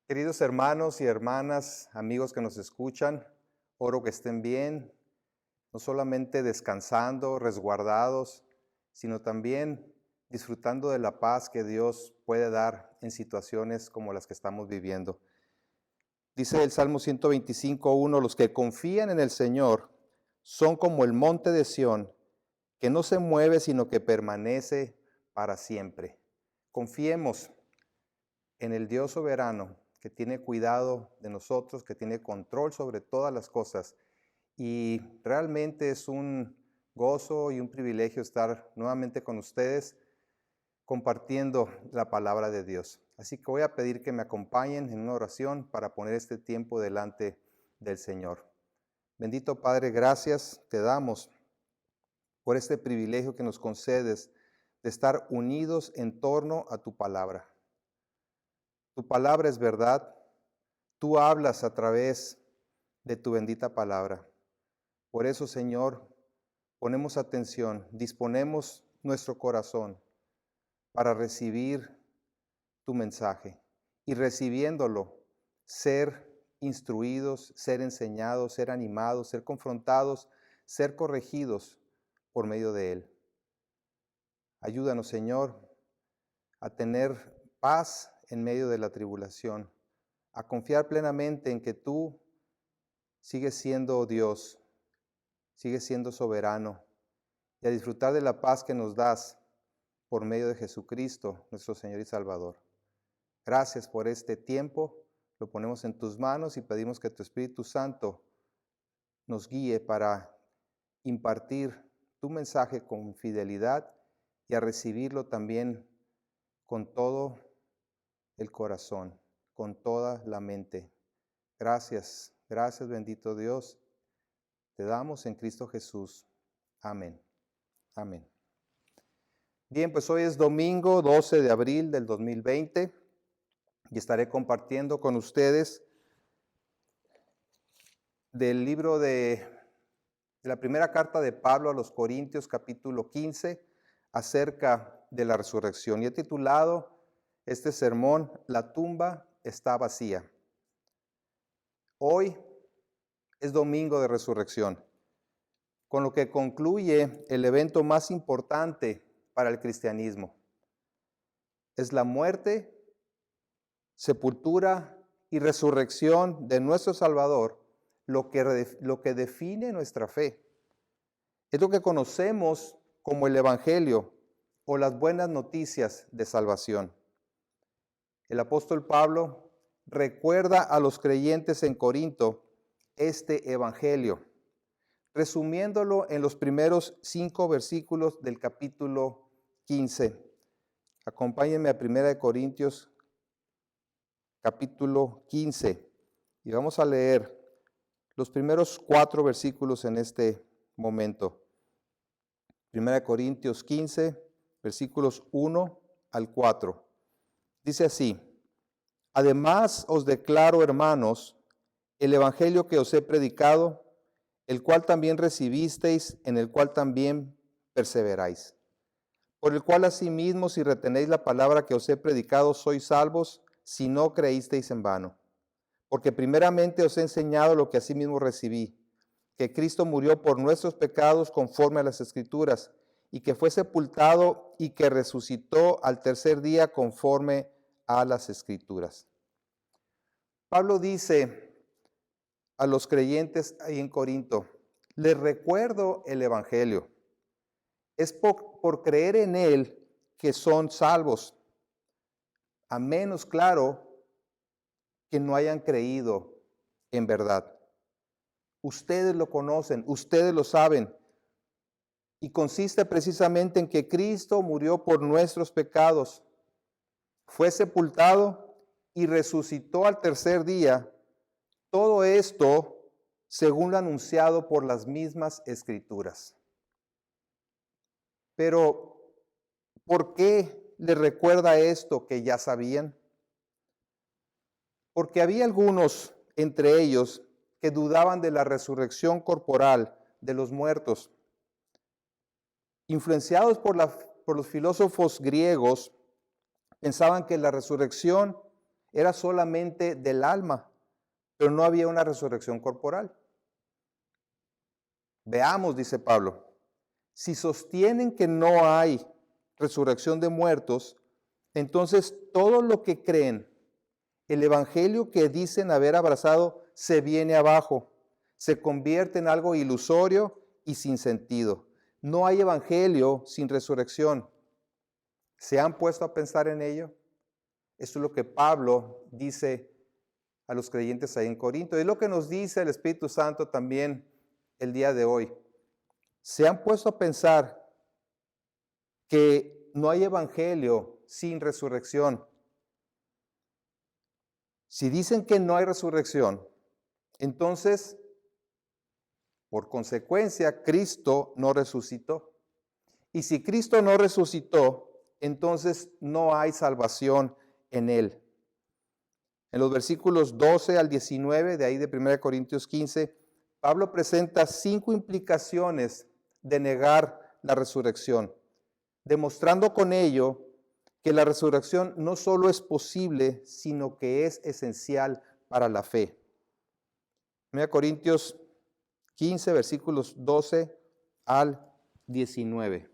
Queridos hermanos y hermanas, amigos que nos escuchan, oro que estén bien, no solamente descansando, resguardados, sino también disfrutando de la paz que Dios puede dar en situaciones como las que estamos viviendo. Dice el Salmo 125:1, los que confían en el Señor son como el monte de Sión, que no se mueve, sino que permanece para siempre. Confiemos en el Dios soberano, que tiene cuidado de nosotros, que tiene control sobre todas las cosas. Y realmente es un gozo y un privilegio estar nuevamente con ustedes compartiendo la palabra de Dios. Así que voy a pedir que me acompañen en una oración para poner este tiempo delante del Señor. Bendito Padre, gracias te damos por este privilegio que nos concedes de estar unidos en torno a tu palabra. Tu palabra es verdad. Tú hablas a través de tu bendita palabra. Por eso, Señor, ponemos atención, disponemos nuestro corazón para recibir tu mensaje y recibiéndolo, ser instruidos, ser enseñados, ser animados, ser confrontados, ser corregidos por medio de él. Ayúdanos, Señor, a tener paz en medio de la tribulación, a confiar plenamente en que tú sigues siendo Dios, sigues siendo soberano, y a disfrutar de la paz que nos das por medio de Jesucristo, nuestro Señor y Salvador. Gracias por este tiempo, lo ponemos en tus manos y pedimos que tu Espíritu Santo nos guíe para impartir tu mensaje con fidelidad y a recibirlo también con todo el corazón, con toda la mente. Gracias, gracias bendito Dios. Te damos en Cristo Jesús. Amén. Amén. Bien, pues hoy es domingo 12 de abril del 2020 y estaré compartiendo con ustedes del libro de la primera carta de Pablo a los Corintios, capítulo 15, acerca de la resurrección. Y he titulado este sermón, La tumba está vacía. Hoy es domingo de resurrección, con lo que concluye el evento más importante para el cristianismo. Es la muerte, sepultura y resurrección de nuestro Salvador lo que define nuestra fe. Es lo que conocemos como el Evangelio o las buenas noticias de salvación. El apóstol Pablo recuerda a los creyentes en Corinto este Evangelio, resumiéndolo en los primeros 5 versículos del capítulo 15. Acompáñenme a 1 Corintios capítulo 15 y vamos a leer los primeros 4 versículos en este momento. 1 Corintios 15, versículos 1 al 4. Dice así: Además os declaro, hermanos, el evangelio que os he predicado, el cual también recibisteis, en el cual también perseveráis. Por el cual asimismo, si retenéis la palabra que os he predicado, sois salvos, si no creísteis en vano. Porque primeramente os he enseñado lo que asimismo recibí, que Cristo murió por nuestros pecados conforme a las Escrituras, y que fue sepultado y que resucitó al tercer día conforme a las Escrituras. Pablo dice a los creyentes ahí en Corinto, les recuerdo el Evangelio. Es por creer en él que son salvos, a menos, claro, que no hayan creído en verdad. Ustedes lo conocen, ustedes lo saben. Y consiste precisamente en que Cristo murió por nuestros pecados, fue sepultado y resucitó al tercer día. Todo esto según lo anunciado por las mismas Escrituras. Pero, ¿por qué les recuerda esto que ya sabían? Porque había algunos entre ellos que dudaban de la resurrección corporal de los muertos. Influenciados por los filósofos griegos, pensaban que la resurrección era solamente del alma, pero no había una resurrección corporal. Veamos, dice Pablo, si sostienen que no hay resurrección de muertos, entonces todo lo que creen, el evangelio que dicen haber abrazado, se viene abajo, se convierte en algo ilusorio y sin sentido. No hay evangelio sin resurrección. ¿Se han puesto a pensar en ello? Esto es lo que Pablo dice a los creyentes ahí en Corinto. Es lo que nos dice el Espíritu Santo también el día de hoy. ¿Se han puesto a pensar que no hay evangelio sin resurrección? Si dicen que no hay resurrección, entonces, por consecuencia, Cristo no resucitó. Y si Cristo no resucitó, entonces no hay salvación en él. En los versículos 12 al 19, de ahí de 1 Corintios 15, Pablo presenta 5 implicaciones de negar la resurrección, demostrando con ello que la resurrección no solo es posible, sino que es esencial para la fe. 1 Corintios 15, versículos 12 al 19.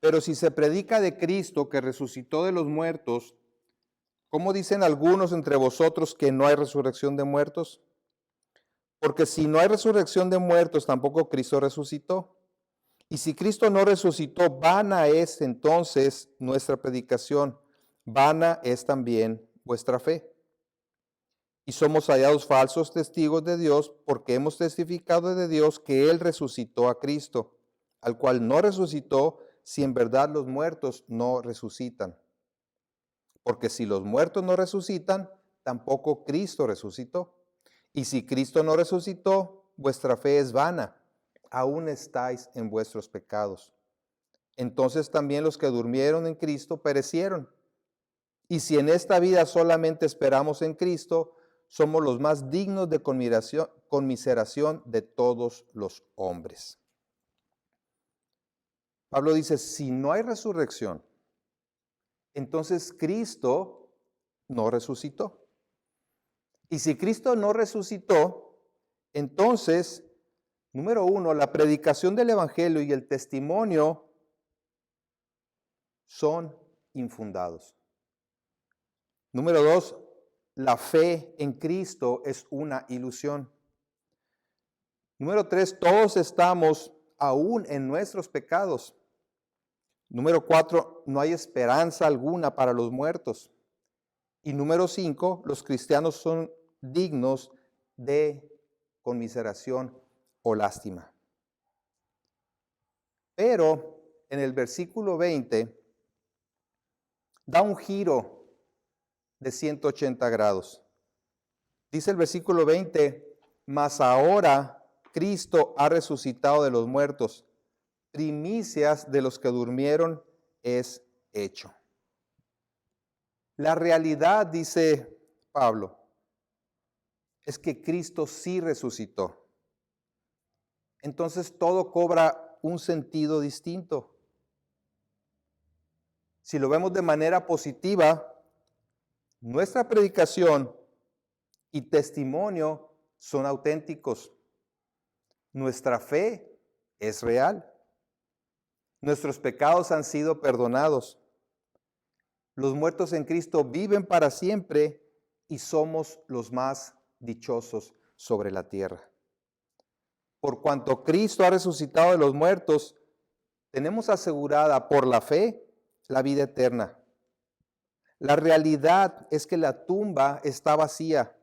Pero si se predica de Cristo que resucitó de los muertos, ¿cómo dicen algunos entre vosotros que no hay resurrección de muertos? Porque si no hay resurrección de muertos, tampoco Cristo resucitó. Y si Cristo no resucitó, vana es entonces nuestra predicación, vana es también vuestra fe. Y somos hallados falsos testigos de Dios porque hemos testificado de Dios que Él resucitó a Cristo, al cual no resucitó si en verdad los muertos no resucitan. Porque si los muertos no resucitan, tampoco Cristo resucitó. Y si Cristo no resucitó, vuestra fe es vana, aún estáis en vuestros pecados. Entonces también los que durmieron en Cristo perecieron. Y si en esta vida solamente esperamos en Cristo, somos los más dignos de conmiseración de todos los hombres. Pablo dice, si no hay resurrección, entonces Cristo no resucitó. Y si Cristo no resucitó, entonces, número 1, la predicación del Evangelio y el testimonio son infundados. Número 2, la fe en Cristo es una ilusión. Número 3, todos estamos aún en nuestros pecados. Número 4, no hay esperanza alguna para los muertos. Y número 5, los cristianos son dignos de conmiseración o lástima. Pero en el versículo 20 da un giro de 180 grados. Dice el versículo 20, mas ahora Cristo ha resucitado de los muertos, primicias de los que durmieron es hecho. La realidad, dice Pablo, es que Cristo sí resucitó. Entonces todo cobra un sentido distinto. Si lo vemos de manera positiva, nuestra predicación y testimonio son auténticos. Nuestra fe es real. Nuestros pecados han sido perdonados. Los muertos en Cristo viven para siempre y somos los más dichosos sobre la tierra. Por cuanto Cristo ha resucitado de los muertos, tenemos asegurada por la fe la vida eterna. La realidad es que la tumba está vacía.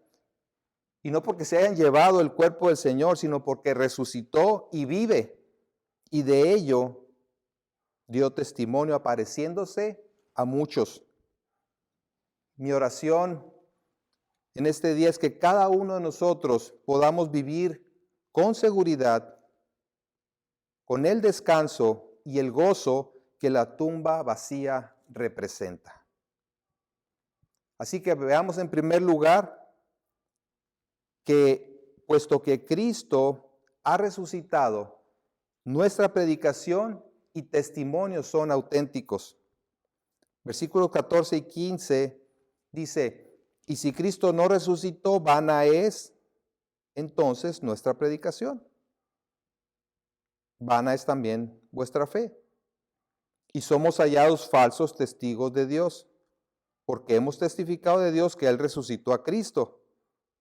Y no porque se hayan llevado el cuerpo del Señor, sino porque resucitó y vive. Y de ello dio testimonio apareciéndose a muchos. Mi oración en este día es que cada uno de nosotros podamos vivir con seguridad, con el descanso y el gozo que la tumba vacía representa. Así que veamos en primer lugar que puesto que Cristo ha resucitado, nuestra predicación y testimonios son auténticos. Versículos 14 y 15 dice, y si Cristo no resucitó, vana es entonces nuestra predicación. Vana es también vuestra fe. Y somos hallados falsos testigos de Dios, porque hemos testificado de Dios que Él resucitó a Cristo,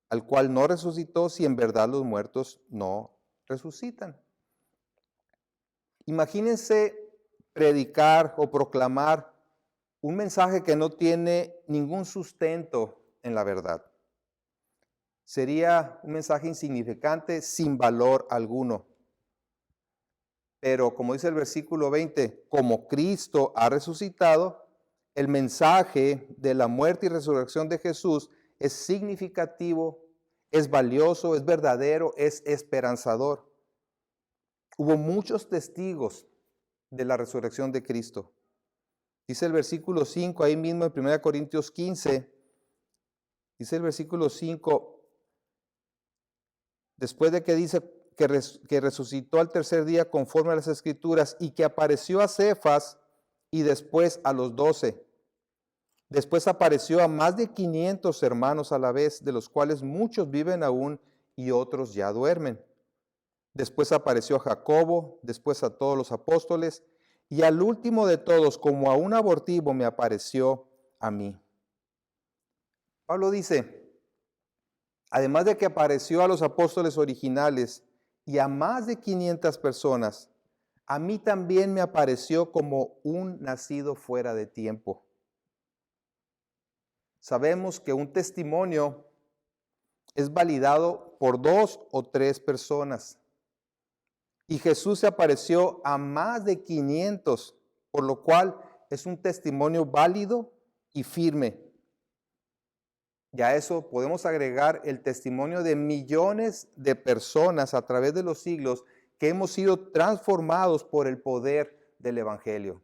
al cual no resucitó si en verdad los muertos no resucitan. Imagínense predicar o proclamar un mensaje que no tiene ningún sustento en la verdad. Sería un mensaje insignificante, sin valor alguno. Pero como dice el versículo 20, como Cristo ha resucitado, el mensaje de la muerte y resurrección de Jesús es significativo, es valioso, es verdadero, es esperanzador. Hubo muchos testigos de la resurrección de Cristo. Dice el versículo 5, ahí mismo en 1 Corintios 15, dice el versículo 5, después de que dice que resucitó al tercer día conforme a las Escrituras y que apareció a Cefas y después a los 12. Después apareció a más de 500 hermanos a la vez, de los cuales muchos viven aún y otros ya duermen. Después apareció a Jacobo, después a todos los apóstoles, y al último de todos, como a un abortivo, me apareció a mí. Pablo dice, además de que apareció a los apóstoles originales y a más de 500 personas, a mí también me apareció como un nacido fuera de tiempo. Sabemos que un testimonio es validado por 2 o 3 personas. Y Jesús se apareció a más de 500, por lo cual es un testimonio válido y firme. Y a eso podemos agregar el testimonio de millones de personas a través de los siglos que hemos sido transformados por el poder del Evangelio.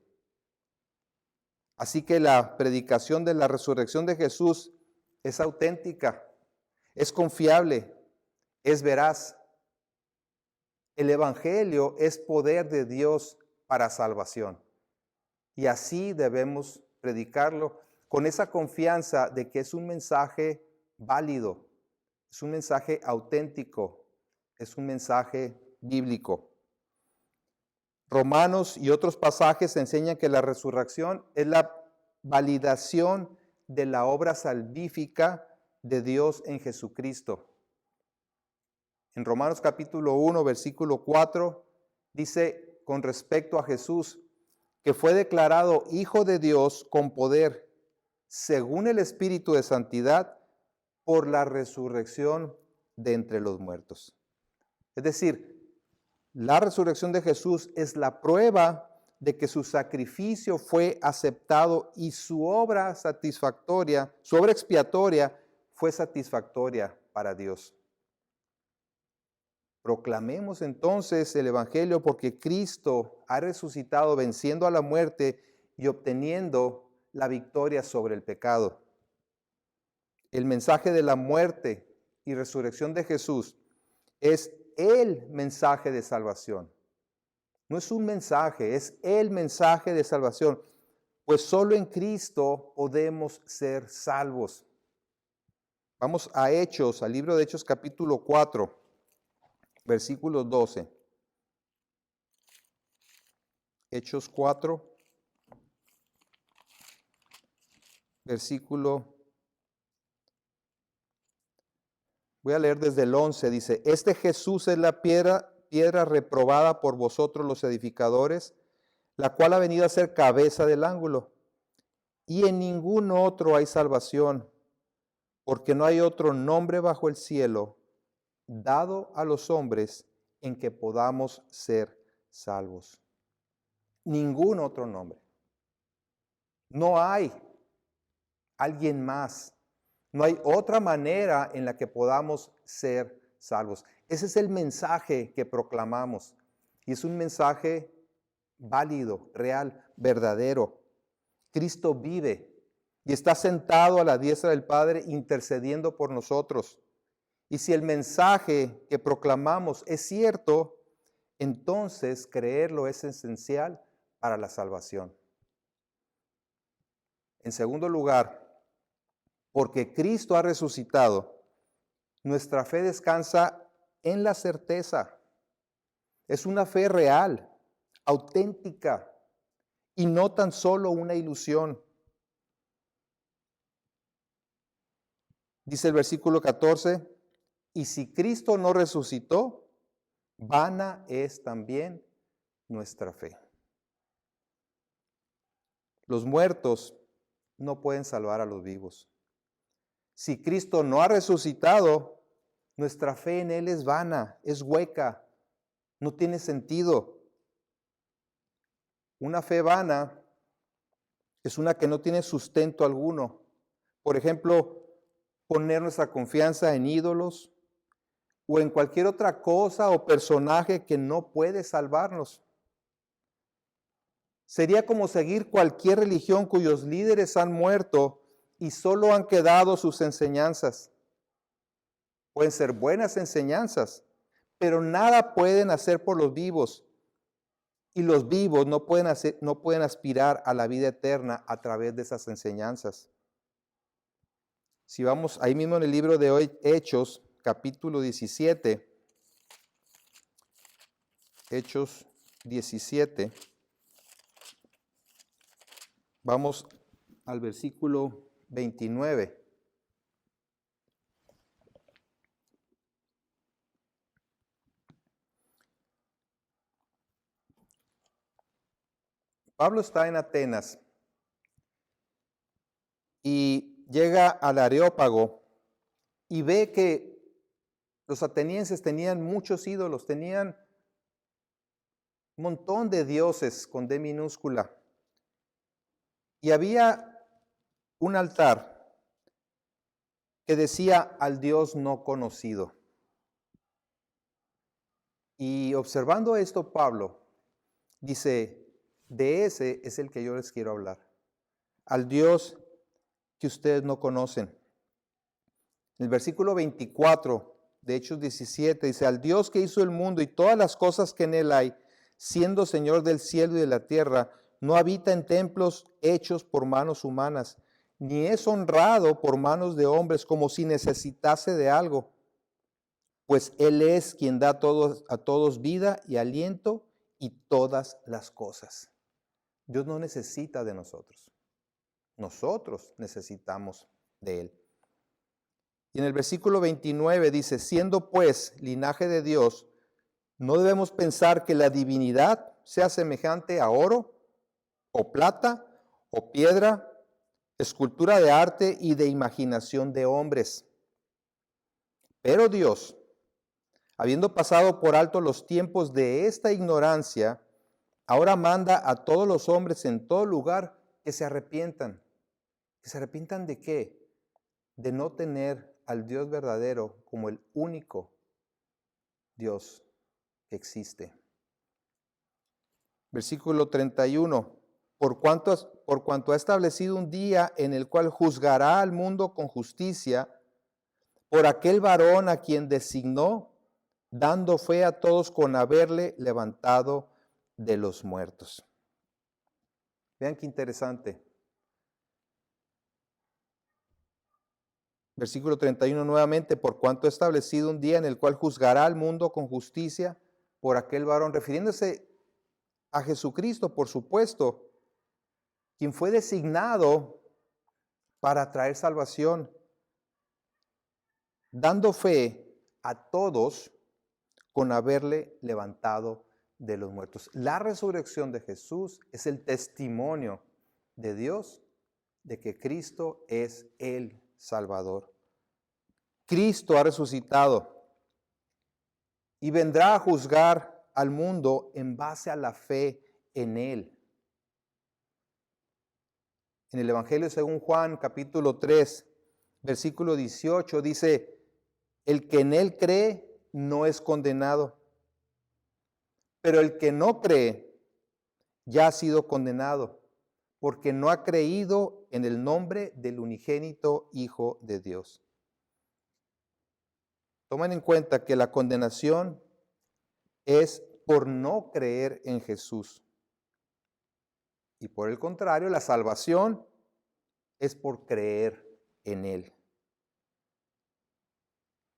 Así que la predicación de la resurrección de Jesús es auténtica, es confiable, es veraz. El Evangelio es poder de Dios para salvación. Y así debemos predicarlo con esa confianza de que es un mensaje válido, es un mensaje auténtico, es un mensaje bíblico. Romanos y otros pasajes enseñan que la resurrección es la validación de la obra salvífica de Dios en Jesucristo. En Romanos capítulo 1, versículo 4, dice con respecto a Jesús, que fue declarado Hijo de Dios con poder, según el Espíritu de Santidad, por la resurrección de entre los muertos. Es decir, la resurrección de Jesús es la prueba de que su sacrificio fue aceptado y su obra satisfactoria, su obra expiatoria fue satisfactoria para Dios. Proclamemos entonces el Evangelio porque Cristo ha resucitado venciendo a la muerte y obteniendo la victoria sobre el pecado. El mensaje de la muerte y resurrección de Jesús es el mensaje de salvación. No es un mensaje, es el mensaje de salvación, pues solo en Cristo podemos ser salvos. Vamos a Hechos, al libro de Hechos capítulo 4. Versículo 12. Hechos 4, versículo. Voy a leer desde el 11. Dice, este Jesús es la piedra reprobada por vosotros los edificadores, la cual ha venido a ser cabeza del ángulo. Y en ningún otro hay salvación, porque no hay otro nombre bajo el cielo dado a los hombres en que podamos ser salvos. Ningún otro nombre. No hay alguien más. No hay otra manera en la que podamos ser salvos. Ese es el mensaje que proclamamos. Y es un mensaje válido, real, verdadero. Cristo vive y está sentado a la diestra del Padre intercediendo por nosotros. Y si el mensaje que proclamamos es cierto, entonces creerlo es esencial para la salvación. En segundo lugar, porque Cristo ha resucitado, nuestra fe descansa en la certeza. Es una fe real, auténtica y no tan solo una ilusión. Dice el versículo 14, y si Cristo no resucitó, vana es también nuestra fe. Los muertos no pueden salvar a los vivos. Si Cristo no ha resucitado, nuestra fe en Él es vana, es hueca, no tiene sentido. Una fe vana es una que no tiene sustento alguno. Por ejemplo, poner nuestra confianza en ídolos o en cualquier otra cosa o personaje que no puede salvarnos. Sería como seguir cualquier religión cuyos líderes han muerto y solo han quedado sus enseñanzas. Pueden ser buenas enseñanzas, pero nada pueden hacer por los vivos. Y los vivos no pueden aspirar a la vida eterna a través de esas enseñanzas. Si vamos ahí mismo en el libro de Hechos, capítulo 17, Hechos 17, vamos al versículo 29. Pablo está en Atenas y llega al Areópago y ve que los atenienses tenían muchos ídolos, tenían un montón de dioses con D minúscula. Y había un altar que decía al Dios no conocido. Y observando esto, Pablo dice, de ese es el que yo les quiero hablar, al Dios que ustedes no conocen. En el versículo 24 de Hechos 17 dice, al Dios que hizo el mundo y todas las cosas que en él hay, siendo Señor del cielo y de la tierra, no habita en templos hechos por manos humanas, ni es honrado por manos de hombres como si necesitase de algo, pues Él es quien da a todos vida y aliento y todas las cosas. Dios no necesita de nosotros. Nosotros necesitamos de Él. Y en el versículo 29 dice, siendo pues linaje de Dios, no debemos pensar que la divinidad sea semejante a oro, o plata, o piedra, escultura de arte y de imaginación de hombres. Pero Dios, habiendo pasado por alto los tiempos de esta ignorancia, ahora manda a todos los hombres en todo lugar que se arrepientan. ¿Que se arrepientan de qué? De no tener al Dios verdadero como el único Dios que existe. Versículo 31. Por cuanto ha establecido un día en el cual juzgará al mundo con justicia, por aquel varón a quien designó, dando fe a todos con haberle levantado de los muertos. Vean qué interesante. Versículo 31 nuevamente, por cuanto ha establecido un día en el cual juzgará al mundo con justicia por aquel varón, refiriéndose a Jesucristo, por supuesto, quien fue designado para traer salvación, dando fe a todos con haberle levantado de los muertos. La resurrección de Jesús es el testimonio de Dios de que Cristo es el Salvador. Cristo ha resucitado y vendrá a juzgar al mundo en base a la fe en Él. En el Evangelio según Juan, capítulo 3, versículo 18, dice, el que en Él cree no es condenado, pero el que no cree ya ha sido condenado, porque no ha creído en el nombre del unigénito Hijo de Dios. Tomen en cuenta que la condenación es por no creer en Jesús. Y por el contrario, la salvación es por creer en Él.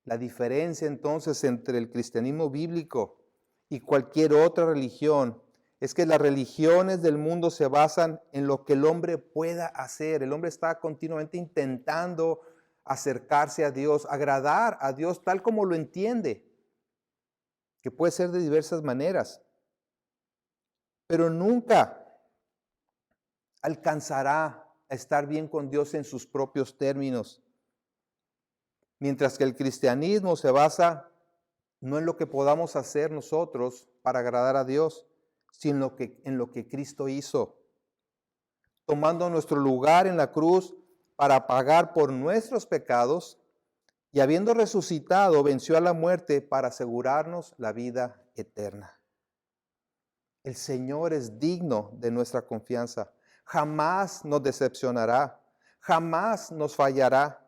La diferencia entonces entre el cristianismo bíblico y cualquier otra religión es que las religiones del mundo se basan en lo que el hombre pueda hacer. El hombre está continuamente intentando acercarse a Dios, agradar a Dios tal como lo entiende, que puede ser de diversas maneras, pero nunca alcanzará a estar bien con Dios en sus propios términos. Mientras que el cristianismo se basa no en lo que podamos hacer nosotros para agradar a Dios, sino en lo que Cristo hizo, tomando nuestro lugar en la cruz para pagar por nuestros pecados y habiendo resucitado, venció a la muerte para asegurarnos la vida eterna. El Señor es digno de nuestra confianza. Jamás nos decepcionará, jamás nos fallará.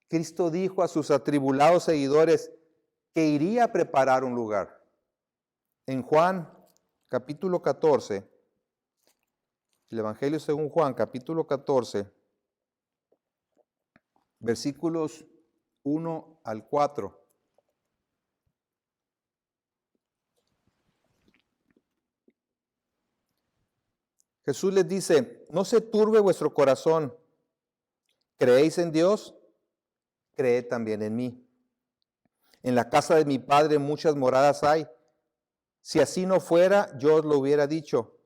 Cristo dijo a sus atribulados seguidores que iría a preparar un lugar. En Juan capítulo 14, el Evangelio según Juan capítulo 14, versículos 1 al 4. Jesús les dice, no se turbe vuestro corazón. ¿Creéis en Dios? Creed también en mí. En la casa de mi Padre muchas moradas hay. Si así no fuera, yo os lo hubiera dicho.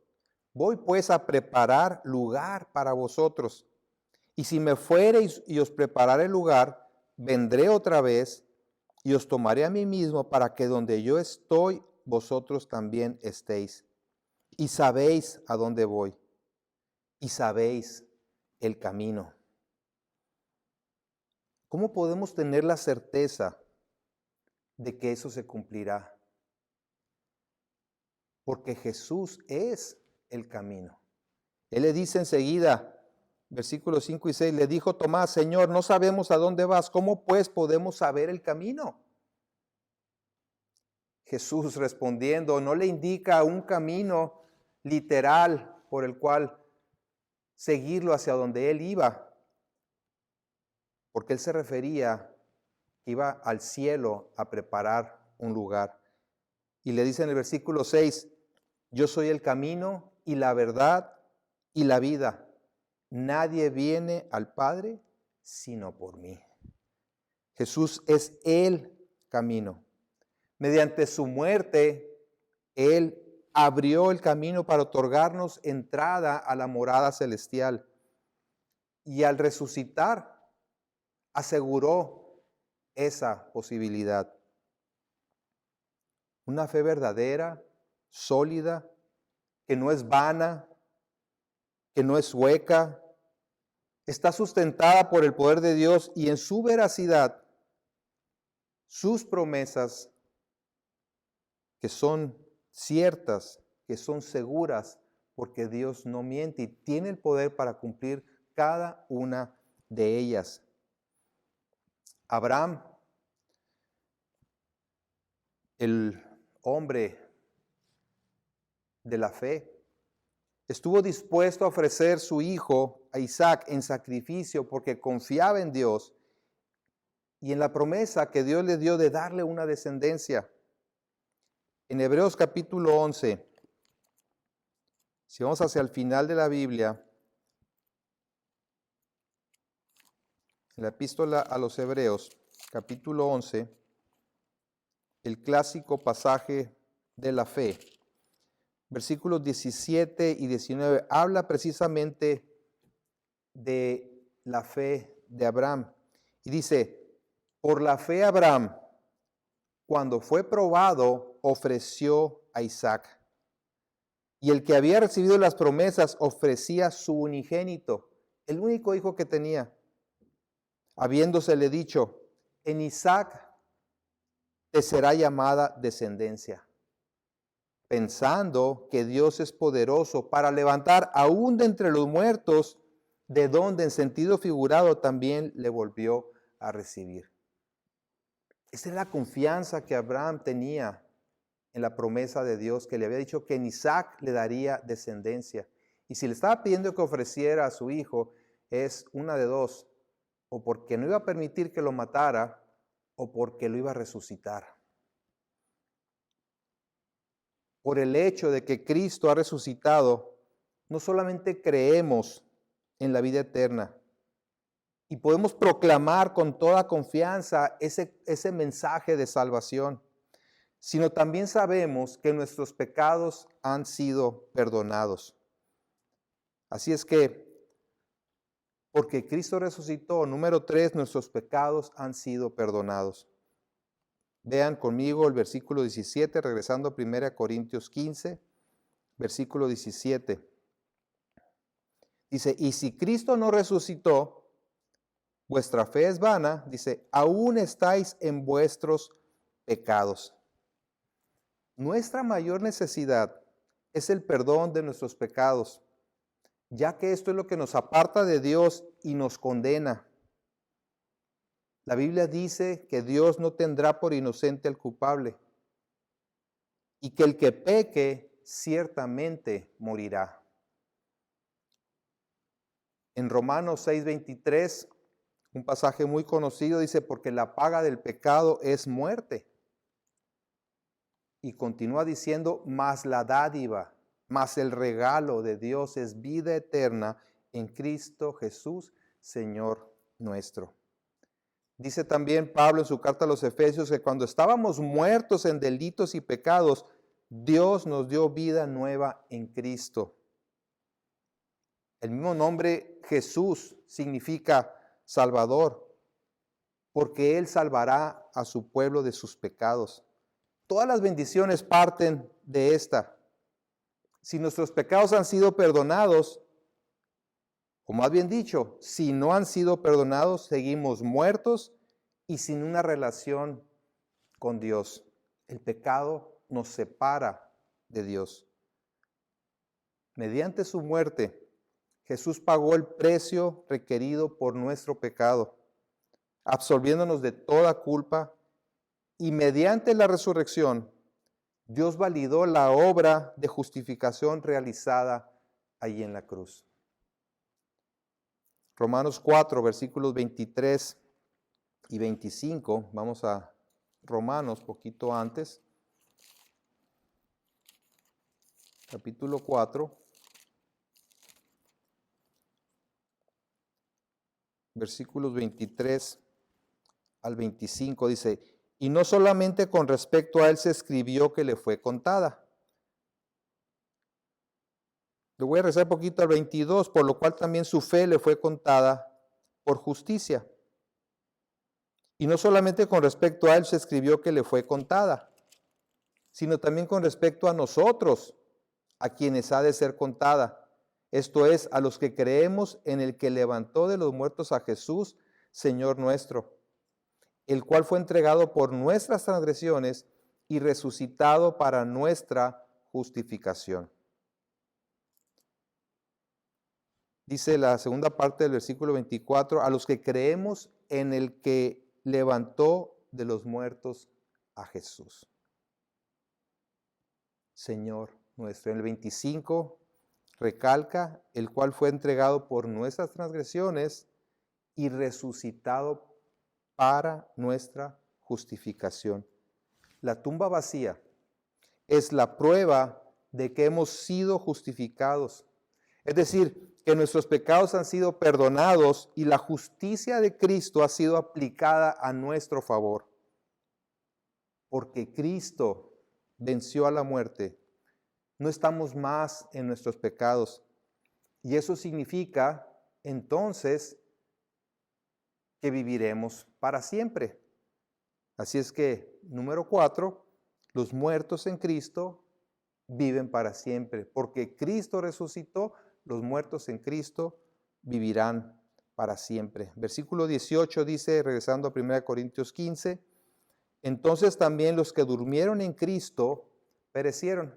Voy pues a preparar lugar para vosotros. Y si me fuereis y os prepararé lugar, vendré otra vez y os tomaré a mí mismo para que donde yo estoy, vosotros también estéis. Y sabéis a dónde voy. Y sabéis el camino. ¿Cómo podemos tener la certeza de que eso se cumplirá? Porque Jesús es el camino. Él le dice enseguida, versículos 5 y 6, le dijo Tomás, Señor, no sabemos a dónde vas, ¿cómo pues podemos saber el camino? Jesús respondiendo, no le indica un camino literal por el cual seguirlo hacia donde él iba, porque él se refería que iba al cielo a preparar un lugar. Y le dice en el versículo 6, yo soy el camino y la verdad y la vida. Nadie viene al Padre sino por mí. Jesús es el camino. Mediante su muerte, Él abrió el camino para otorgarnos entrada a la morada celestial. Y al resucitar, aseguró esa posibilidad. Una fe verdadera, sólida, que no es vana, que no es hueca, está sustentada por el poder de Dios y en su veracidad, sus promesas que son ciertas, que son seguras, porque Dios no miente y tiene el poder para cumplir cada una de ellas. Abraham, el hombre de la fe, estuvo dispuesto a ofrecer su hijo a Isaac en sacrificio porque confiaba en Dios y en la promesa que Dios le dio de darle una descendencia. En Hebreos capítulo 11, si vamos hacia el final de la Biblia, en la epístola a los Hebreos, capítulo 11, el clásico pasaje de la fe, versículos 17 y 19, habla precisamente de la fe de Abraham. Y dice, por la fe Abraham, cuando fue probado, ofreció a Isaac. Y el que había recibido las promesas ofrecía su unigénito, el único hijo que tenía, habiéndosele dicho, en Isaac te será llamada descendencia, pensando que Dios es poderoso para levantar aún de entre los muertos, de donde en sentido figurado también le volvió a recibir. Esa es la confianza que Abraham tenía en la promesa de Dios, que le había dicho que en Isaac le daría descendencia. Y si le estaba pidiendo que ofreciera a su hijo, es una de dos: o porque no iba a permitir que lo matara, o porque lo iba a resucitar. Por el hecho de que Cristo ha resucitado, no solamente creemos en la vida eterna y podemos proclamar con toda confianza ese mensaje de salvación, sino también sabemos que nuestros pecados han sido perdonados. Así es que, porque Cristo resucitó, número 3, nuestros pecados han sido perdonados. Vean conmigo el versículo 17, regresando a 1 Corintios 15, versículo 17. Dice, y si Cristo no resucitó, vuestra fe es vana, dice, aún estáis en vuestros pecados. Nuestra mayor necesidad es el perdón de nuestros pecados, ya que esto es lo que nos aparta de Dios y nos condena. La Biblia dice que Dios no tendrá por inocente al culpable y que el que peque ciertamente morirá. En Romanos 6:23, un pasaje muy conocido, dice, porque la paga del pecado es muerte. Y continúa diciendo, mas la dádiva, mas el regalo de Dios es vida eterna en Cristo Jesús, Señor nuestro. Dice también Pablo en su carta a los Efesios que cuando estábamos muertos en delitos y pecados, Dios nos dio vida nueva en Cristo. El mismo nombre Jesús significa Salvador, porque Él salvará a su pueblo de sus pecados. Todas las bendiciones parten de esta. Si nuestros pecados han sido perdonados, o más bien dicho, si no han sido perdonados, seguimos muertos y sin una relación con Dios. El pecado nos separa de Dios. Mediante su muerte, Jesús pagó el precio requerido por nuestro pecado, absolviéndonos de toda culpa, y mediante la resurrección, Dios validó la obra de justificación realizada allí en la cruz. Romanos 4, versículos 23 y 25. Vamos a Romanos, poquito antes. Capítulo 4. Versículos 23 al 25 dice, y no solamente con respecto a él se escribió que le fue contada. Le voy a rezar un poquito al 22, por lo cual también su fe le fue contada por justicia. Y no solamente con respecto a él se escribió que le fue contada, sino también con respecto a nosotros, a quienes ha de ser contada. Esto es, a los que creemos en el que levantó de los muertos a Jesús, Señor nuestro, el cual fue entregado por nuestras transgresiones y resucitado para nuestra justificación. Dice la segunda parte del versículo 24, a los que creemos en el que levantó de los muertos a Jesús, Señor nuestro. En el 25 recalca, el cual fue entregado por nuestras transgresiones y resucitado para nuestra justificación. La tumba vacía es la prueba de que hemos sido justificados. Es decir, que nuestros pecados han sido perdonados y la justicia de Cristo ha sido aplicada a nuestro favor. Porque Cristo venció a la muerte, no estamos más en nuestros pecados. Y eso significa, entonces, que viviremos para siempre. Así es que, número 4, los muertos en Cristo viven para siempre. Porque Cristo resucitó, los muertos en Cristo vivirán para siempre. Versículo 18 dice, regresando a 1 Corintios 15, entonces también los que durmieron en Cristo perecieron.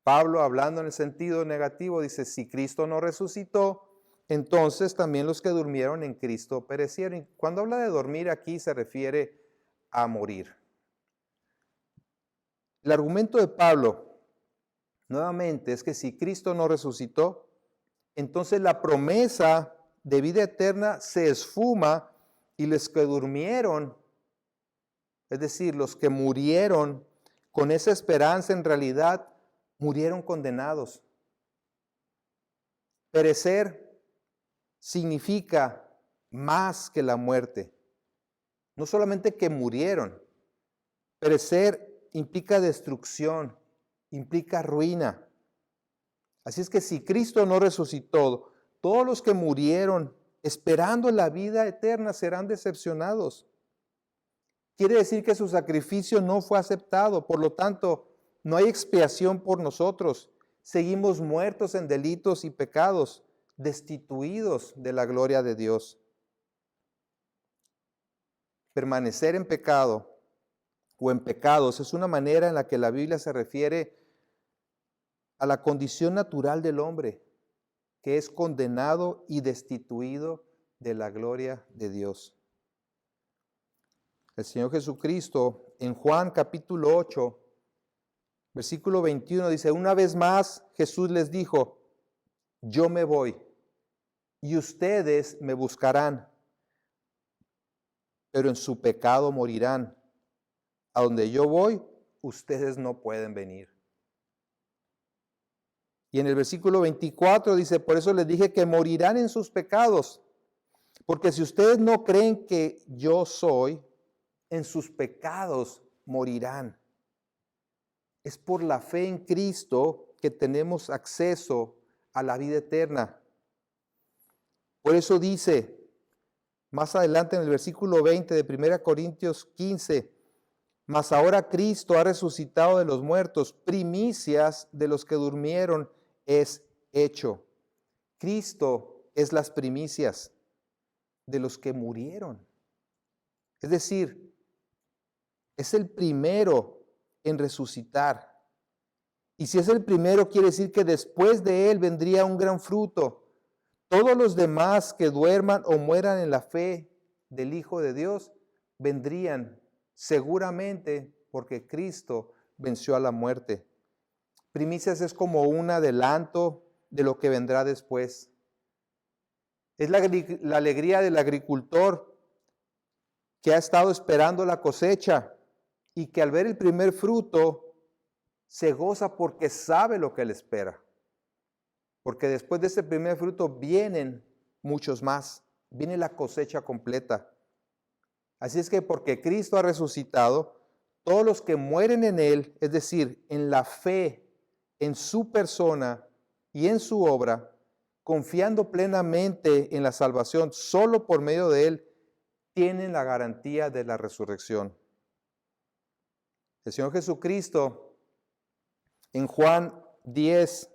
Pablo, hablando en el sentido negativo, dice, si Cristo no resucitó, entonces también los que durmieron en Cristo perecieron. Y cuando habla de dormir aquí se refiere a morir. El argumento de Pablo, nuevamente, es que si Cristo no resucitó, entonces la promesa de vida eterna se esfuma y los que durmieron, es decir, los que murieron con esa esperanza, en realidad murieron condenados. Perecer significa más que la muerte. No solamente que murieron. Perecer implica destrucción, implica ruina. Así es que si Cristo no resucitó, todos los que murieron esperando la vida eterna serán decepcionados. Quiere decir que su sacrificio no fue aceptado, por lo tanto, no hay expiación por nosotros. Seguimos muertos en delitos y pecados, destituidos de la gloria de Dios. Permanecer en pecado o en pecados es una manera en la que la Biblia se refiere a la condición natural del hombre, que es condenado y destituido de la gloria de Dios. El Señor Jesucristo en Juan capítulo 8, versículo 21 dice, una vez más Jesús les dijo, yo me voy y ustedes me buscarán, pero en su pecado morirán. A donde yo voy, ustedes no pueden venir. Y en el versículo 24 dice, por eso les dije que morirán en sus pecados, porque si ustedes no creen que yo soy, en sus pecados morirán. Es por la fe en Cristo que tenemos acceso a la vida eterna. Por eso dice, más adelante en el versículo 20 de 1 Corintios 15, mas ahora Cristo ha resucitado de los muertos, primicias de los que durmieron es hecho. Cristo es las primicias de los que murieron. Es decir, es el primero en resucitar. Y si es el primero, quiere decir que después de él vendría un gran fruto. Todos los demás que duerman o mueran en la fe del Hijo de Dios vendrían seguramente porque Cristo venció a la muerte. Primicias es como un adelanto de lo que vendrá después. Es la alegría del agricultor que ha estado esperando la cosecha y que al ver el primer fruto se goza porque sabe lo que le espera. Porque después de ese primer fruto vienen muchos más, viene la cosecha completa. Así es que porque Cristo ha resucitado, todos los que mueren en Él, es decir, en la fe, en su persona y en su obra, confiando plenamente en la salvación solo por medio de Él, tienen la garantía de la resurrección. El Señor Jesucristo en Juan 10,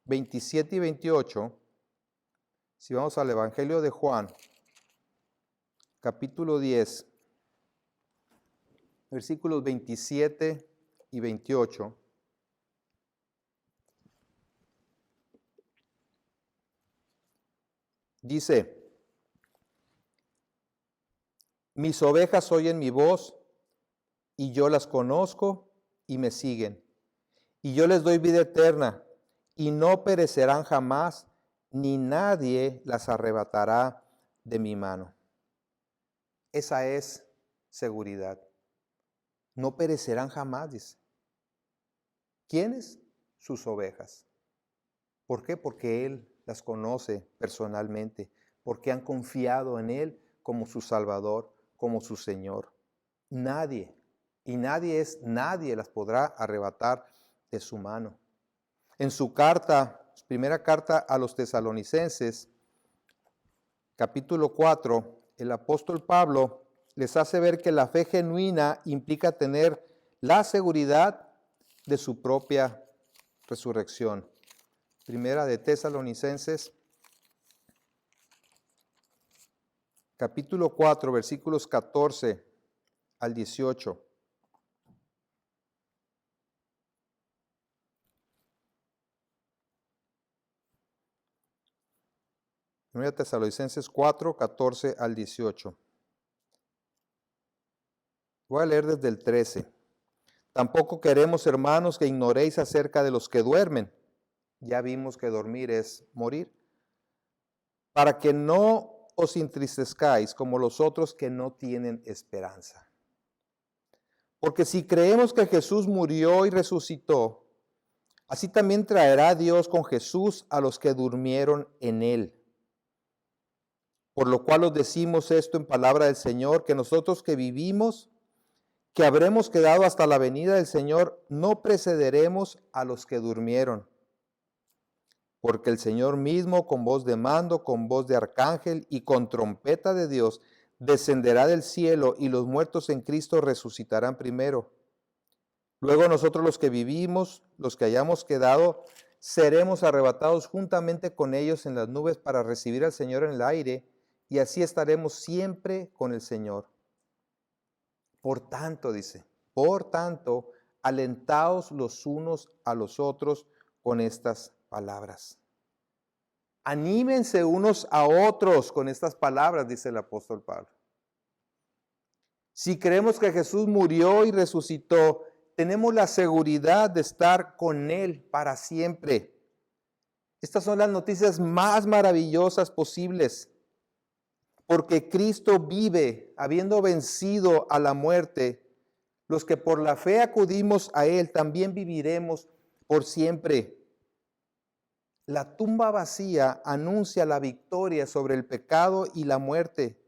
27 y 28, si vamos al Evangelio de Juan, capítulo 10, versículos 27 y 28, dice, mis ovejas oyen mi voz, y yo las conozco y me siguen. Y yo les doy vida eterna, y no perecerán jamás, ni nadie las arrebatará de mi mano. Esa es seguridad. No perecerán jamás, dice. ¿Quiénes? Sus ovejas. ¿Por qué? Porque Él las conoce personalmente, porque han confiado en Él como su Salvador, como su Señor. Nadie las podrá arrebatar de su mano. En su carta, primera carta a los tesalonicenses, capítulo 4, el apóstol Pablo les hace ver que la fe genuina implica tener la seguridad de su propia resurrección. Primera de Tesalonicenses, capítulo 4, versículos 14 al 18. Primera Tesalonicenses 4, 14 al 18. Voy a leer desde el 13. Tampoco queremos, hermanos, que ignoréis acerca de los que duermen, Ya vimos que dormir es morir. Para que no os entristezcáis como los otros que no tienen esperanza. Porque si creemos que Jesús murió y resucitó, así también traerá Dios con Jesús a los que durmieron en él. Por lo cual os decimos esto en palabra del Señor, que nosotros que vivimos, que habremos quedado hasta la venida del Señor, no precederemos a los que durmieron. Porque el Señor mismo, con voz de mando, con voz de arcángel y con trompeta de Dios, descenderá del cielo y los muertos en Cristo resucitarán primero. Luego nosotros los que vivimos, los que hayamos quedado, seremos arrebatados juntamente con ellos en las nubes para recibir al Señor en el aire, y así estaremos siempre con el Señor. Por tanto, dice, por tanto, alentaos los unos a los otros con estas palabras. Anímense unos a otros con estas palabras, dice el apóstol Pablo. Si creemos que Jesús murió y resucitó, tenemos la seguridad de estar con Él para siempre. Estas son las noticias más maravillosas posibles, porque Cristo vive, habiendo vencido a la muerte. Los que por la fe acudimos a Él, también viviremos por siempre. La tumba vacía anuncia la victoria sobre el pecado y la muerte,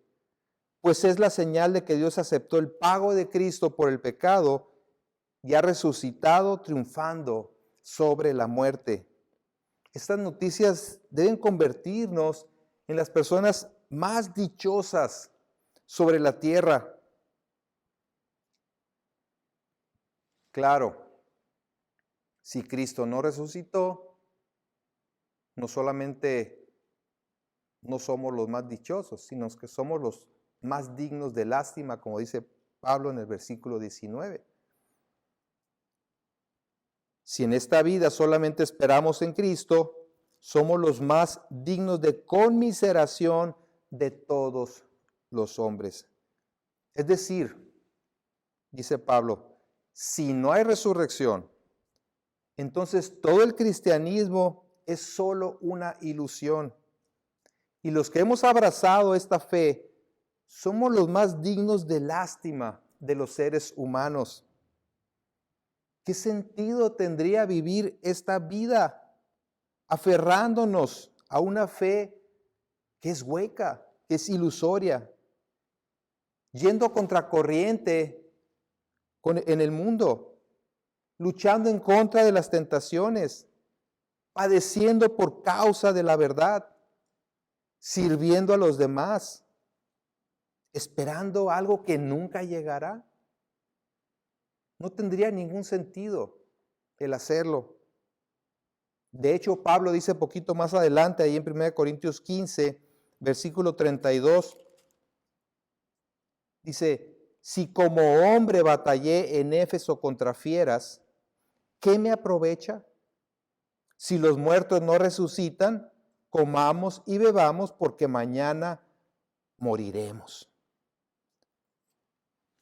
pues es la señal de que Dios aceptó el pago de Cristo por el pecado y ha resucitado triunfando sobre la muerte. Estas noticias deben convertirnos en las personas más dichosas sobre la tierra. Claro, si Cristo no resucitó, no solamente no somos los más dichosos, sino que somos los más dignos de lástima, como dice Pablo en el versículo 19. Si en esta vida solamente esperamos en Cristo, somos los más dignos de conmiseración de todos los hombres. Es decir, dice Pablo, si no hay resurrección, entonces todo el cristianismo es solo una ilusión. Y los que hemos abrazado esta fe, somos los más dignos de lástima de los seres humanos. ¿Qué sentido tendría vivir esta vida aferrándonos a una fe que es hueca, que es ilusoria, yendo contracorriente en el mundo, luchando en contra de las tentaciones, padeciendo por causa de la verdad, sirviendo a los demás, esperando algo que nunca llegará? No tendría ningún sentido el hacerlo. De hecho, Pablo dice poquito más adelante, ahí en 1 Corintios 15, versículo 32, dice, si como hombre batallé en Éfeso contra fieras, ¿qué me aprovecha? Si los muertos no resucitan, comamos y bebamos porque mañana moriremos.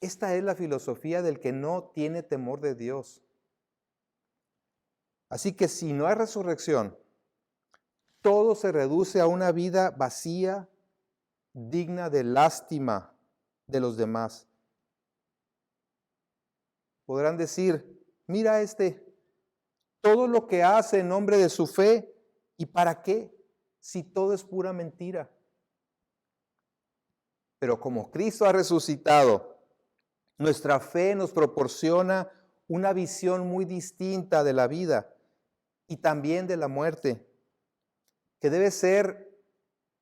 Esta es la filosofía del que no tiene temor de Dios. Así que si no hay resurrección, todo se reduce a una vida vacía, digna de lástima de los demás. Podrán decir, mira todo lo que hace en nombre de su fe, ¿y para qué? Si todo es pura mentira. Pero como Cristo ha resucitado, nuestra fe nos proporciona una visión muy distinta de la vida y también de la muerte, que debe ser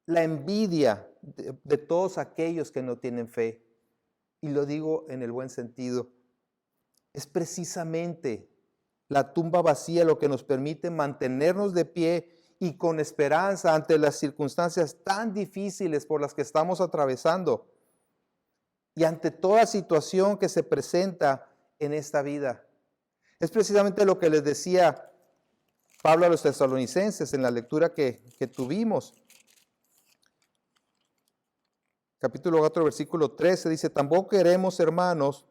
la envidia de todos aquellos que no tienen fe. Y lo digo en el buen sentido. Es precisamente la tumba vacía lo que nos permite mantenernos de pie y con esperanza ante las circunstancias tan difíciles por las que estamos atravesando y ante toda situación que se presenta en esta vida. Es precisamente lo que les decía Pablo a los tesalonicenses en la lectura que tuvimos. Capítulo 4, versículo 13 dice, tampoco queremos, hermanos,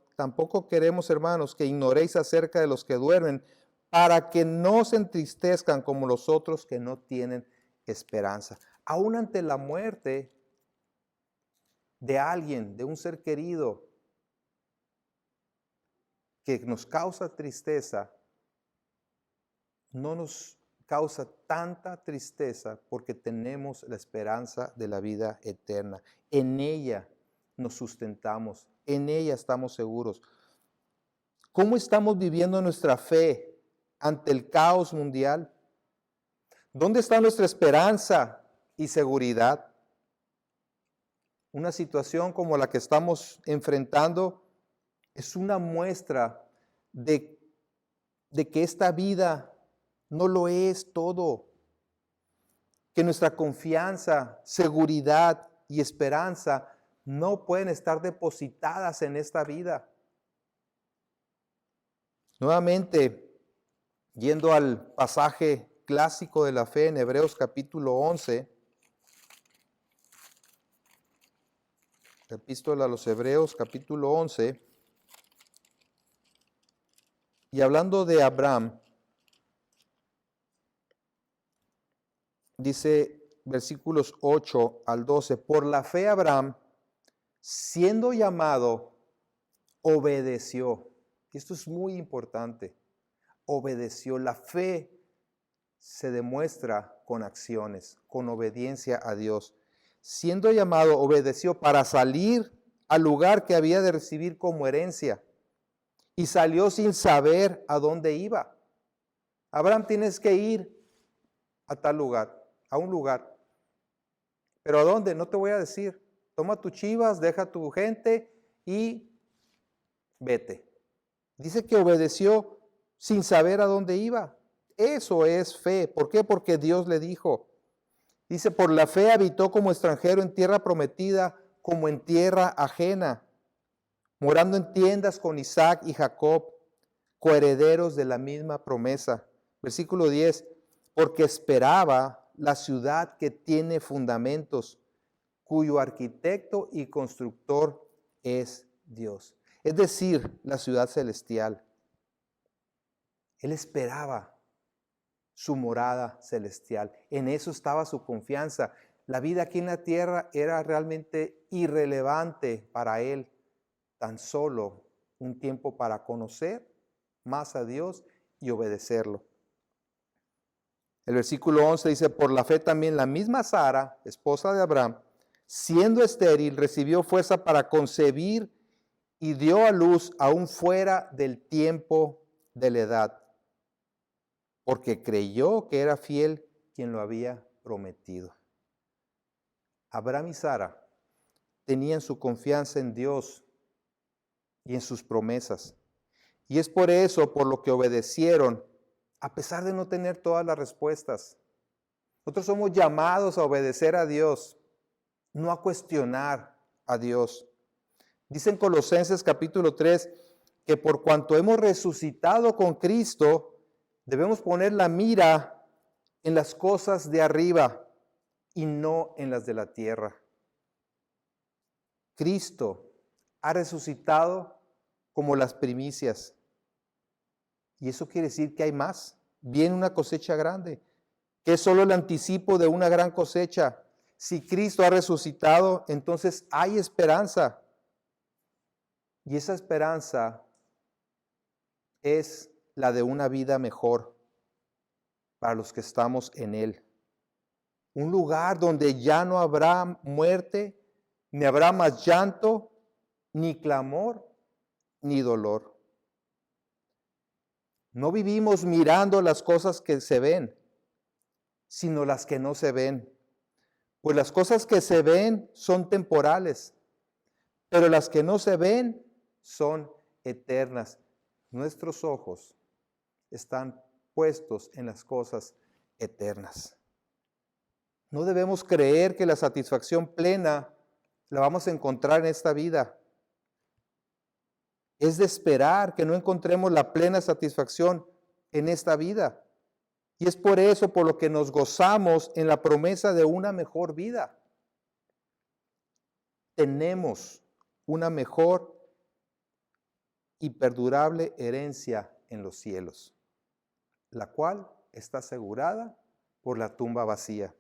que ignoréis acerca de los que duermen, para que no se entristezcan como los otros que no tienen esperanza. Aún ante la muerte de alguien, de un ser querido que nos causa tristeza, no nos causa tanta tristeza porque tenemos la esperanza de la vida eterna. En ella nos sustentamos, en ella estamos seguros. ¿Cómo estamos viviendo nuestra fe ante el caos mundial? ¿Dónde está nuestra esperanza y seguridad? Una situación como la que estamos enfrentando es una muestra de que esta vida no lo es todo, que nuestra confianza, seguridad y esperanza no pueden estar depositadas en esta vida. Nuevamente, yendo al pasaje clásico de la fe en Hebreos capítulo 11, epístola a los Hebreos capítulo 11, y hablando de Abraham, dice versículos 8 al 12, por la fe Abraham, siendo llamado, obedeció. Esto es muy importante. Obedeció. La fe se demuestra con acciones, con obediencia a Dios. Siendo llamado, obedeció para salir al lugar que había de recibir como herencia. Y salió sin saber a dónde iba. Abraham, tienes que ir a tal lugar, a un lugar. ¿Pero a dónde? No te voy a decir. Toma tus chivas, deja tu gente y vete. Dice que obedeció sin saber a dónde iba. Eso es fe. ¿Por qué? Porque Dios le dijo. Dice, por la fe habitó como extranjero en tierra prometida, como en tierra ajena, morando en tiendas con Isaac y Jacob, coherederos de la misma promesa. Versículo 10, porque esperaba la ciudad que tiene fundamentos, cuyo arquitecto y constructor es Dios. Es decir, la ciudad celestial. Él esperaba su morada celestial. En eso estaba su confianza. La vida aquí en la tierra era realmente irrelevante para él. Tan solo un tiempo para conocer más a Dios y obedecerlo. El versículo 11 dice, por la fe también la misma Sara, esposa de Abraham, siendo estéril, recibió fuerza para concebir y dio a luz aún fuera del tiempo de la edad, porque creyó que era fiel quien lo había prometido. Abraham y Sara tenían su confianza en Dios y en sus promesas. Y es por eso, por lo que obedecieron, a pesar de no tener todas las respuestas. Nosotros somos llamados a obedecer a Dios, no a cuestionar a Dios. Dice en Colosenses capítulo 3 que por cuanto hemos resucitado con Cristo, debemos poner la mira en las cosas de arriba y no en las de la tierra. Cristo ha resucitado como las primicias. Y eso quiere decir que hay más. Viene una cosecha grande, que es solo el anticipo de una gran cosecha. Si Cristo ha resucitado, entonces hay esperanza. Y esa esperanza es la de una vida mejor para los que estamos en Él. Un lugar donde ya no habrá muerte, ni habrá más llanto, ni clamor, ni dolor. No vivimos mirando las cosas que se ven, sino las que no se ven. Pues las cosas que se ven son temporales, pero las que no se ven son eternas. Nuestros ojos están puestos en las cosas eternas. No debemos creer que la satisfacción plena la vamos a encontrar en esta vida. Es de esperar que no encontremos la plena satisfacción en esta vida. Y es por eso por lo que nos gozamos en la promesa de una mejor vida. Tenemos una mejor y perdurable herencia en los cielos. la cual está asegurada por la tumba vacía.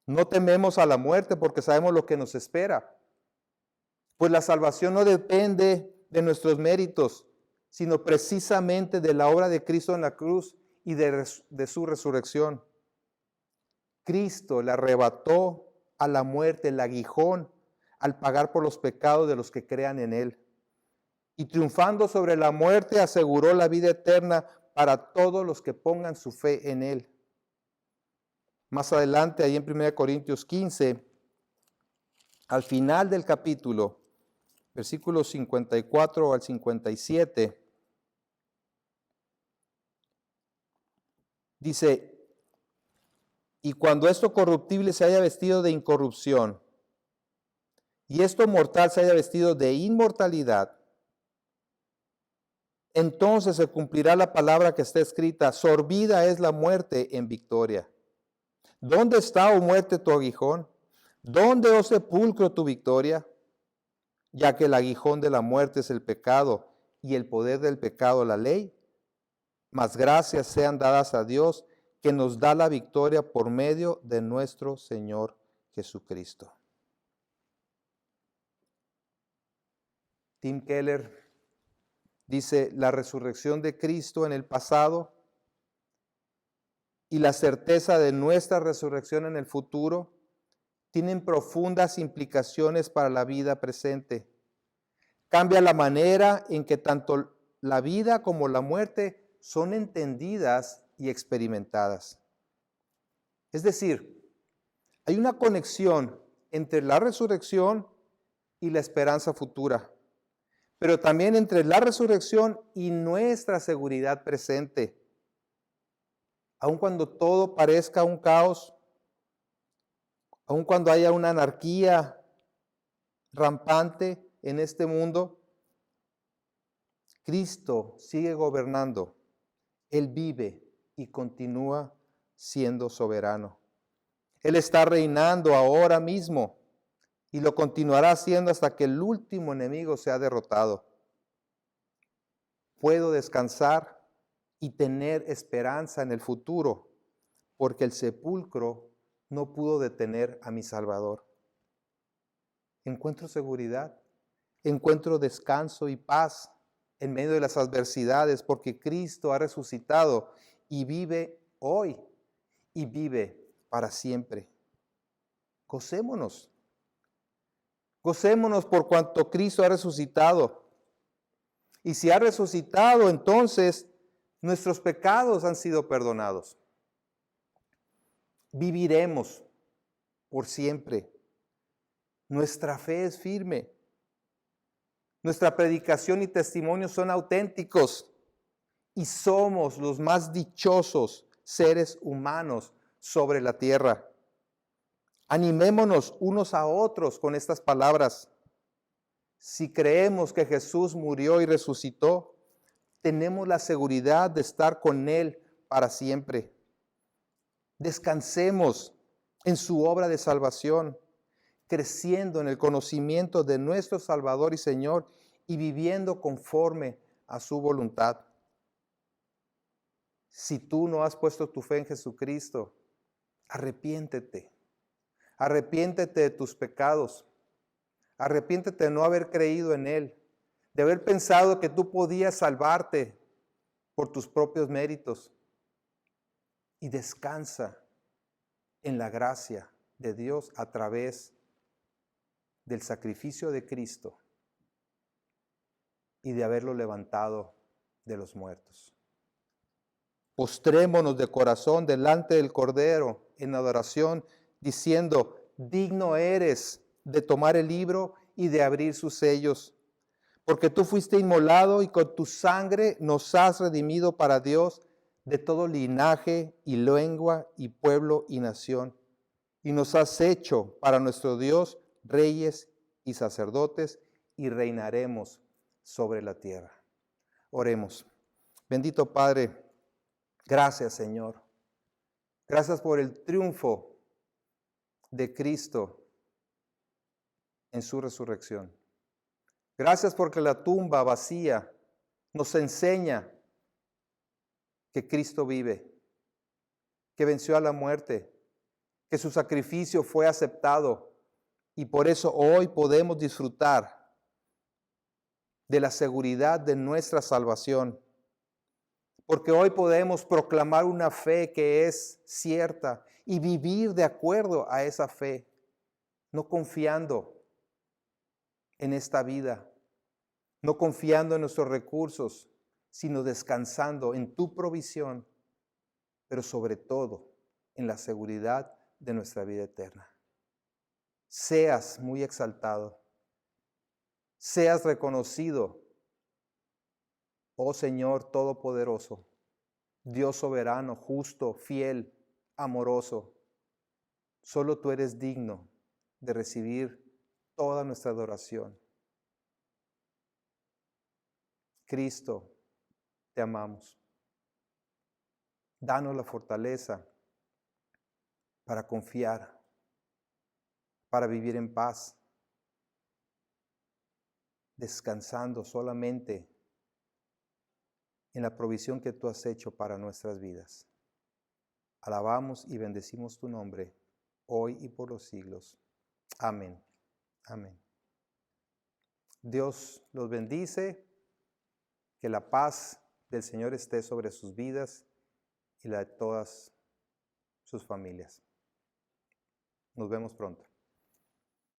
No tememos a la muerte porque sabemos lo que nos espera. Pues la salvación no depende de nuestros méritos, sino precisamente de la obra de Cristo en la cruz y de su resurrección. Cristo le arrebató a la muerte el aguijón al pagar por los pecados de los que crean en Él. Y triunfando sobre la muerte, aseguró la vida eterna para todos los que pongan su fe en Él. Más adelante, ahí en 1 Corintios 15, al final del capítulo, versículos 54 al 57, dice: y cuando esto corruptible se haya vestido de incorrupción, y esto mortal se haya vestido de inmortalidad, entonces se cumplirá la palabra que está escrita: sorbida es la muerte en victoria. ¿Dónde está, oh muerte, tu aguijón? ¿Dónde, oh sepulcro, tu victoria? Ya que el aguijón de la muerte es el pecado, y el poder del pecado la ley. Mas gracias sean dadas a Dios, que nos da la victoria por medio de nuestro Señor Jesucristo. Tim Keller dice: la resurrección de Cristo en el pasado y la certeza de nuestra resurrección en el futuro tienen profundas implicaciones para la vida presente. Cambia la manera en que tanto la vida como la muerte son entendidas y experimentadas. Es decir, hay una conexión entre la resurrección y la esperanza futura, pero también entre la resurrección y nuestra seguridad presente. Aun cuando todo parezca un caos, aun cuando haya una anarquía rampante en este mundo, Cristo sigue gobernando. Él vive y continúa siendo soberano. Él está reinando ahora mismo y lo continuará haciendo hasta que el último enemigo sea derrotado. Puedo descansar y tener esperanza en el futuro, porque el sepulcro no pudo detener a mi Salvador. Encuentro seguridad, encuentro descanso y paz en medio de las adversidades, porque Cristo ha resucitado y vive hoy y vive para siempre. Gocémonos. Gocémonos por cuanto Cristo ha resucitado. Y si ha resucitado, entonces nuestros pecados han sido perdonados. Viviremos por siempre. Nuestra fe es firme. Nuestra predicación y testimonio son auténticos. Y somos los más dichosos seres humanos sobre la tierra. Animémonos unos a otros con estas palabras. Si creemos que Jesús murió y resucitó, tenemos la seguridad de estar con Él para siempre. Descansemos en su obra de salvación, creciendo en el conocimiento de nuestro Salvador y Señor y viviendo conforme a su voluntad. Si tú no has puesto tu fe en Jesucristo, arrepiéntete. Arrepiéntete de tus pecados. Arrepiéntete de no haber creído en Él, de haber pensado que tú podías salvarte por tus propios méritos. Y descansa en la gracia de Dios a través del sacrificio de Cristo y de haberlo levantado de los muertos. Postrémonos de corazón delante del Cordero en adoración, diciendo: digno eres de tomar el libro y de abrir sus sellos, porque tú fuiste inmolado y con tu sangre nos has redimido para Dios de todo linaje y lengua y pueblo y nación, y nos has hecho para nuestro Dios reyes y sacerdotes, y reinaremos sobre la tierra. Oremos. Bendito Padre, gracias, Señor. Gracias por el triunfo de Cristo en su resurrección. Gracias porque la tumba vacía nos enseña que Cristo vive, que venció a la muerte, que su sacrificio fue aceptado y por eso hoy podemos disfrutar de la seguridad de nuestra salvación. Porque hoy podemos proclamar una fe que es cierta y vivir de acuerdo a esa fe, no confiando en esta vida, no confiando en nuestros recursos, sino descansando en tu provisión, pero sobre todo en la seguridad de nuestra vida eterna. Seas muy exaltado, seas reconocido, oh Señor Todopoderoso, Dios soberano, justo, fiel, amoroso. Solo tú eres digno de recibir toda nuestra adoración. Cristo, te amamos. Danos la fortaleza para confiar, para vivir en paz, descansando solamente en la provisión que tú has hecho para nuestras vidas. Alabamos y bendecimos tu nombre, hoy y por los siglos. Amén. Amén. Dios los bendice, que la paz del Señor esté sobre sus vidas y la de todas sus familias. Nos vemos pronto.